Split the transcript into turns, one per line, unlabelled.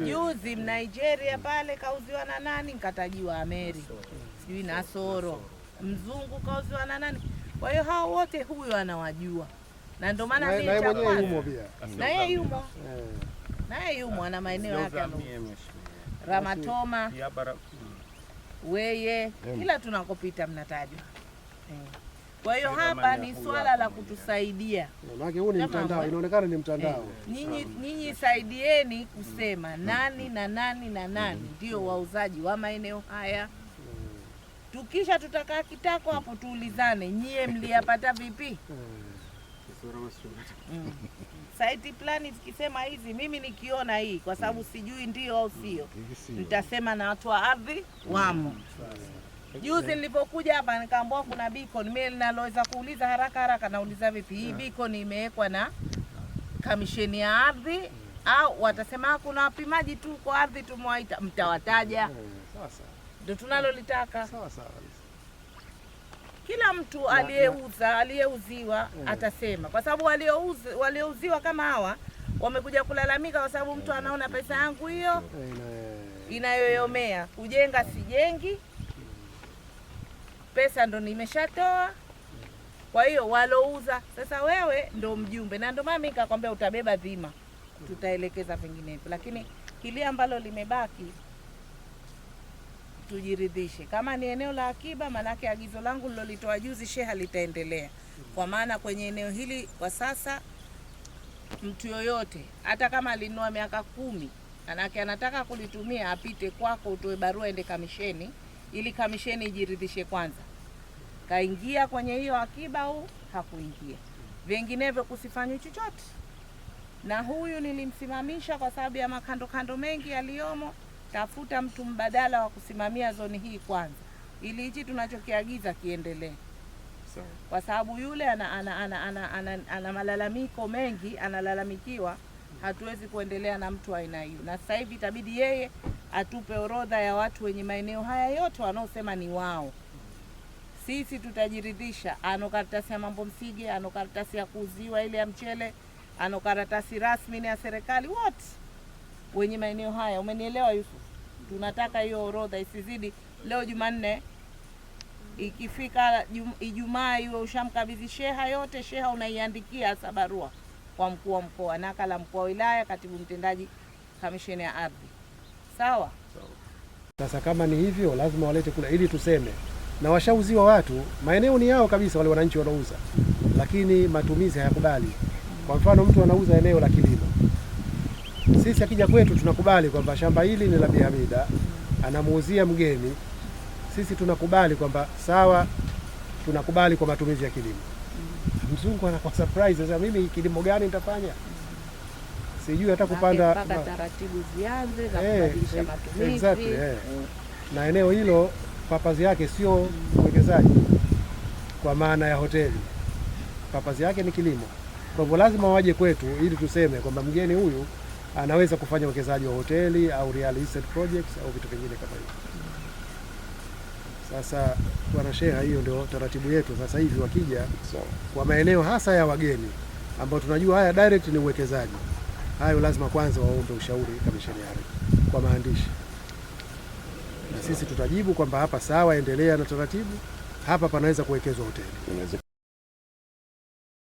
Juzi Nigeria pale kauziwa na nani, nikatajiwa Ameri, sijui Nasoro, mzungu kauziwa na nani. Kwa hiyo hao wote huyu anawajua, na ndio maana mimi cha kwanza na yeye yumo, na yeye yumo ana maeneo yake Ramatoma, Weye, kila tunakopita mnatajwa. Kwa hiyo hapa ni swala la kutusaidia.
Maana huu ni mtandao, inaonekana ni mtandao.
Nyinyi saidieni kusema nani na nani na nani ndio wauzaji wa maeneo haya. Tukisha tutakaa kitako hapo tuulizane, nyie mliyapata vipi? Site plan zikisema hizi, mimi nikiona hii kwa sababu sijui ndio au sio, nitasema na watu wa ardhi wamo. Juzi nilipokuja hapa nikaambiwa kuna beacon. Mimi ninaloweza kuuliza haraka nauliza vipi, hii beacon imewekwa na kamisheni ya ardhi au watasema kuna wapimaji tu kwa ardhi tumewaita, mtawataja? Sasa ndio tunalolitaka. Sawa. Kila mtu aliyeuziwa atasema, kwa sababu waliouziwa kama hawa wamekuja kulalamika kwa sababu mtu anaona pesa yangu hiyo inayoyomea, kujenga sijengi, pesa ndo nimeshatoa. Kwa hiyo walouza sasa, wewe ndo mjumbe, na ndo mimi nikakwambia utabeba dhima, tutaelekeza vinginevyo. Lakini hili ambalo limebaki tujiridhishe kama ni eneo la akiba, manake agizo langu nilolitoa juzi sheha litaendelea. Kwa maana kwenye eneo hili kwa sasa mtu yoyote hata kama alinunua miaka 10, manake anataka kulitumia, apite kwako, utoe barua ende kamisheni, ili kamisheni ijiridhishe kwanza kaingia kwenye hiyo akiba au hakuingia. Vinginevyo kusifanywe chochote. Na huyu nilimsimamisha kwa sababu ya makando mengi yaliyomo. Tafuta mtu mbadala wa kusimamia zoni hii kwanza, ili hichi tunachokiagiza kiendelee. Kwa sababu yule ana malalamiko mengi, analalamikiwa, hatuwezi kuendelea na mtu aina hiyo. Na sasa hivi itabidi yeye atupe orodha ya watu wenye maeneo haya yote wanaosema ni wao. Sisi tutajiridhisha, ano karatasi ya mambo msige, ano karatasi ya kuuziwa ile ya mchele, ano karatasi rasmi ya serikali, wote wenye maeneo haya. Umenielewa Yusuf? Tunataka hiyo orodha isizidi leo Jumanne, ikifika Ijumaa iwe ushamkabidhi sheha yote. Sheha unaiandikia barua kwa mkuu wa mkoa, nakala mkuu wa wilaya, katibu mtendaji kamisheni ya ardhi. Sawa?
Sasa kama ni hivyo lazima walete kula ili tuseme, na washauziwa watu, maeneo ni yao kabisa wale wananchi wanauza, lakini matumizi hayakubali. Kwa mfano mtu anauza eneo la kilimo, sisi akija kwetu tunakubali kwamba shamba hili ni la Bi Hamida, anamuuzia mgeni, sisi tunakubali kwamba sawa, tunakubali kwa matumizi ya kilimo. Mzungu anakuwa surprise, sasa mimi kilimo gani nitafanya? Sijui hata kupanda,
mpaka taratibu zianze za kubadilisha matumizi.
Exactly, na eneo hilo papazi yake sio uwekezaji kwa maana ya hoteli, papazi yake ni kilimo. Kwa hivyo lazima waje kwetu ili tuseme kwamba mgeni huyu anaweza kufanya uwekezaji wa hoteli au real estate projects au vitu vingine kama hivyo. Sasa bwana sheha, hiyo ndio taratibu yetu sasa hivi. Wakija kwa maeneo hasa ya wageni ambao tunajua haya direct ni uwekezaji, hayo lazima kwanza waombe ushauri kamisheni ya ardhi kwa maandishi, na sisi tutajibu kwamba hapa sawa, endelea na taratibu, hapa panaweza kuwekezwa hoteli.